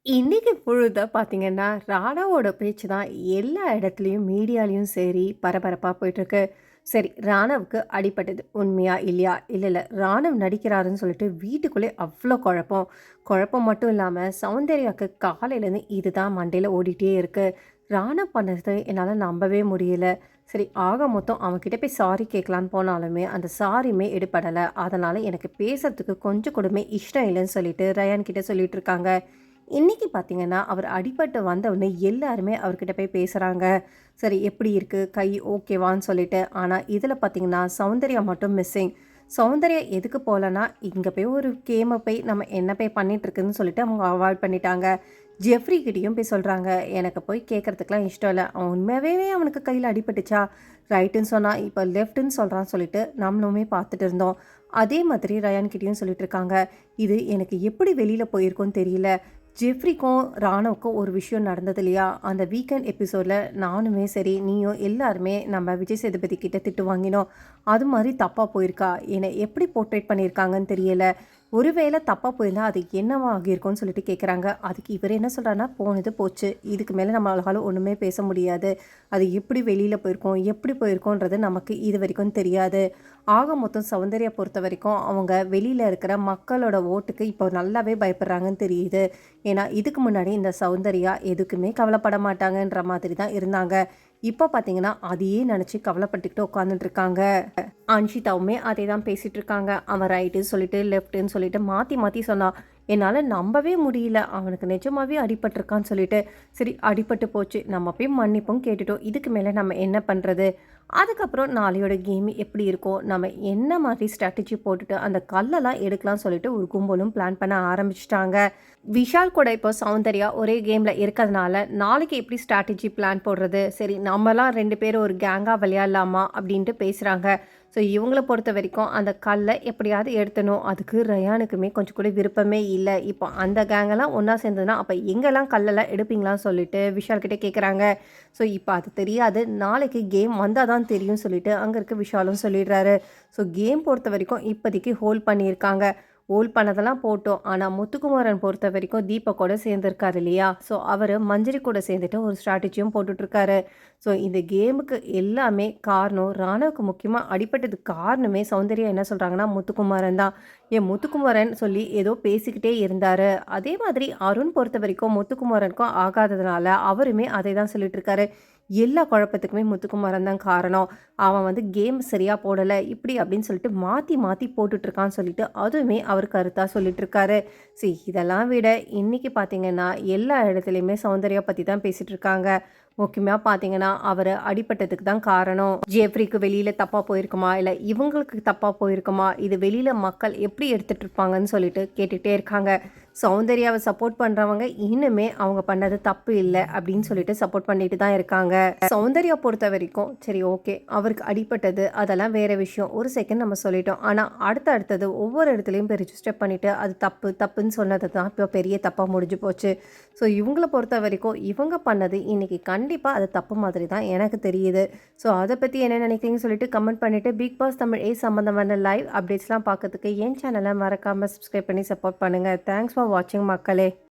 இன்னைக்கு பொழுத பார்த்தீங்கன்னா, ராணாவோட பேச்சு தான் எல்லா இடத்துலயும் மீடியாலயும் சரி, பரபரப்பா போயிட்டுருக்கு. சரி, ராணவுக்கு அடிபட்டது உண்மையா? இல்லையா? இல்ல. ராணவ் நடிக்கிறாருன்னு சொல்லிட்டு வீட்டுக்குள்ளே அவ்ளோ குழப்பம். குழப்பம் மட்டும் இல்லாம, சௌந்தர்யாக்கு காலையிலேருந்து இதுதான் மண்டையில ஓடிட்டே இருக்கு. ராணவ் பண்ணது என்னால நம்பவே முடியல. சரி, ஆக மொத்தம் அவன்கிட்ட போய் சாரி கேட்கலான்னு போனாலுமே, அந்த சாரியுமே எடுபடல. அதனால எனக்கு பேசுறதுக்கு கொஞ்சம் கூடமே இஷ்டம் இல்லன்னு சொல்லிட்டு, ரயான் கிட்ட சொல்லிட்டு இருக்காங்க. இன்னைக்கு பார்த்தீங்கன்னா, அவர் அடிபட்டு வந்தவுடனே எல்லாருமே அவர்கிட்ட போய் பேசுறாங்க. சரி, எப்படி இருக்கு? கை ஓகேவான்னு சொல்லிட்டு. ஆனா, இதில பார்த்தீங்கன்னா, சௌந்தர்யா மட்டும் மிஸ்ஸிங். சௌந்தர்யா எதுக்கு போலன்னா, இங்க போய் ஒரு கேம போய் நம்ம என்ன போய் பண்ணிட்டுருக்குன்னு சொல்லிட்டு அவங்க அவாய்ட் பண்ணிட்டாங்க. ஜெஃப்ரி கிட்டயும் போய் சொல்றாங்க, "எனக்கு போய் கேட்கறதுக்குலாம் இஷ்டம் இல்ல. அவன் உண்மையாவே அவனுக்கு கையில அடிபட்டுச்சா? ரைட்டுன்னு சொன்னா, இப்ப லெஃப்ட்டுன்னு சொல்றான்னு" சொல்லிட்டு நம்மளுமே பார்த்துட்டு இருந்தோம். அதே மாதிரி ரயான் கிட்டயும் சொல்லிட்டு இருக்காங்க, "இது எனக்கு எப்படி வெளியில போயிருக்கும்னு தெரியல. ஜெஃப்ரிக்கும், ராணுவுக்கும் ஒரு விஷயம் நடந்தது இல்லையா? அந்த வீக்கெண்ட் எபிசோட்ல நானுமே சரி, நீயும் எல்லாருமே நம்ம விஜய் சேதுபதி கிட்ட திட்டு வாங்கினோம். அது மாரி தப்பா போயிருக்கா? என்னை எப்படி போர்ட்ரேட் பண்ணியிருக்காங்கன்னு தெரியல. ஒருவேளை தப்பா போயிருந்தா அது என்னவா ஆகியிருக்கும்னு சொல்லிட்டு கேட்குறாங்க. அதுக்கு இவரு என்ன சொல்றாருன்னா, "போனது போச்சு. இதுக்கு மேல நம்மளால ஒண்ணுமே பேச முடியாது. அது எப்படி வெளியில போயிருக்கும், எப்படி போயிருக்கும்ன்றது நமக்கு இதுவரைக்கும் தெரியாது. ஆக மொத்தம் சௌந்தர்யா பொறுத்தவரைக்கும் அவங்க வெளியில இருக்கிற மக்களோட ஓட்டுக்கு இப்போ நல்லாவே பயப்படுறாங்கன்னு தெரியுது." ஏன்னா, இதுக்கு முன்னாடி இந்த சௌந்தர்யா எதுக்குமே கவலைப்பட மாட்டாங்கன்ற மாதிரி தான் இருந்தாங்க. இப்போ பார்த்தீங்கன்னா, அதையே நெனச்சு கவலைப்பட்டுக்கிட்டு உட்காந்துட்டு இருக்காங்க. அன்ஷிதாவுமே அதே தான் பேசிட்டு இருக்காங்க. அவன் ரைட்டுன்னு சொல்லிட்டு, லெஃப்ட்டுன்னு சொல்லிட்டு மாத்தி மாத்தி சொன்னா. என்னால நம்பவே முடியல. அவனுக்கு நிஜமாவே அடிபட்டுருக்கான்னு சொல்லிட்டு. சரி, அடிபட்டு போச்சு. நம்ம போய் மன்னிப்பும் கேட்டுட்டோம். இதுக்கு மேல நம்ம என்ன பண்றது? அதுக்கப்புறம் நாளையோட கேம் எப்படி இருக்கும்? நம்ம என்ன மாதிரி ஸ்ட்ராட்டஜி போட்டுட்டு அந்த கல்லெல்லாம் எடுக்கலாம்னு சொல்லிட்டு ஒரு கும்பலும் பிளான் பண்ண ஆரம்பிச்சுட்டாங்க. விஷால் கூட இப்போ சௌந்தர்யா ஒரே கேம்ல இருக்கிறதுனால, நாளைக்கு எப்படி ஸ்ட்ராட்டஜி பிளான் போடுறது? சரி, நம்மலாம் 2 பேரும் ஒரு கேங்கா விளையாடலாமா? அப்படின்ட்டு பேசுறாங்க. ஸோ இவங்கள பொறுத்தவரைக்கும் அந்த கல்ல எப்படியாவது எடுத்தணும். அதுக்கு ரயானுக்குமே கொஞ்சம் கூட விருப்பமே இல்ல. இப்போ அந்த கேங்கெல்லாம் ஒண்ணா சேர்ந்ததுன்னா, அப்ப எங்கெல்லாம் கல்லெல்லாம் எடுப்பீங்களான்னு சொல்லிட்டு விஷால் கிட்ட கேட்குறாங்க. ஸோ இப்ப அது தெரியாது. நாளைக்கு கேம் வந்தா தான் தெரியும்னு சொல்லிட்டு அங்க இருக்க விஷாலும் சொல்லிடுறாரு. ஸோ கேம் பொறுத்தவரைக்கும் இப்போதைக்கு ஹோல்ட் பண்ணியிருக்காங்க. ஹோல்ட் பண்ணதெல்லாம் போட்டோம். ஆனா முத்துக்குமரன் பொறுத்தவரைக்கும் தீபக்கோட சேர்ந்திருக்காரு இல்லையா? ஸோ அவரு மஞ்சரி கூட சேர்ந்துட்டு ஒரு ஸ்ட்ராட்டஜியும் போட்டுட்ருக்காரு. ஸோ இந்த கேமுக்கு எல்லாமே காரணம் ராணாவுக்கு முக்கியமா அடிபட்டதுக்கு காரணமே சௌந்தர்யா என்ன சொல்றாங்கன்னா, முத்துக்குமரன் தான். ஏன் முத்துக்குமரன் சொல்லி ஏதோ பேசிக்கிட்டே இருந்தாரு. அதே மாதிரி அருண் பொறுத்தவரைக்கும் முத்துக்குமரனுக்கும் ஆகாததுனால அவருமே அதை தான் சொல்லிட்டு இருக்காரு. எல்லா குழப்பத்துக்குமே முத்துக்குமரன் தான் காரணம். அவன் வந்து கேம் சரியா போடல. இப்படி அப்படின்னு சொல்லிட்டு மாத்தி மாத்தி போட்டுட்ருக்கான்னு சொல்லிட்டு, அதுவுமே அவர் கருத்தா சொல்லிட்டுருக்காரு. சரி, இதெல்லாம் விட இன்னைக்கு பார்த்தீங்கன்னா, எல்லா இடத்துலயுமே சௌந்தர்யா பத்தி தான் பேசிட்டு இருக்காங்க. முக்கியமா பார்த்தீங்கன்னா, அவரு அடிபட்டதுக்கு தான் காரணம். ஜெஃப்ரிக்கு வெளியில தப்பா போயிருக்குமா? இல்ல இவங்களுக்கு தப்பா போயிருக்குமா? இது வெளியில மக்கள் எப்படி எடுத்துட்டு இருப்பாங்கன்னு சொல்லிட்டு கேட்டுட்டே இருக்காங்க. சௌந்தர்யாவ சப்போர்ட் பண்றவங்க இன்னுமே அவங்க பண்ணது தப்பு இல்ல அப்படின்னு சொல்லிட்டு சப்போர்ட் பண்ணிட்டு தான் இருக்காங்க. சௌந்தர்யா பொறுத்தவரைக்கும் சரி, ஓகே, அவருக்கு அடிபட்டது அதெல்லாம் வேற விஷயம். ஒரு செகண்ட் நம்ம சொல்லிட்டோம். ஆனா அடுத்தது ஒவ்வொரு இடத்துலயும் போய் ரிஜிஸ்டர் பண்ணிட்டு அது தப்பு தப்புன்னு சொன்னது தான் இப்போ பெரிய தப்பா முடிஞ்சு போச்சு. ஸோ இவங்கள பொறுத்தவரைக்கும் இவங்க பண்ணது இன்னைக்கு கண்டிப்பா அது தப்பு மாதிரி தான் எனக்கு தெரியுது. ஸோ அத பத்தி என்ன நினைக்கிறீங்கன்னு சொல்லிட்டு கமெண்ட் பண்ணிட்டு, பிக் பாஸ் தமிழ் சம்பந்தமான லைவ் அப்டேட்ஸ்லாம் பார்க்கறதுக்கு என் சேனலை மறக்காம சப்ஸ்கிரைப் பண்ணி சப்போர்ட் பண்ணுங்க. தேங்க்ஸ் ஃபார் வாட்சிங் மக்களே.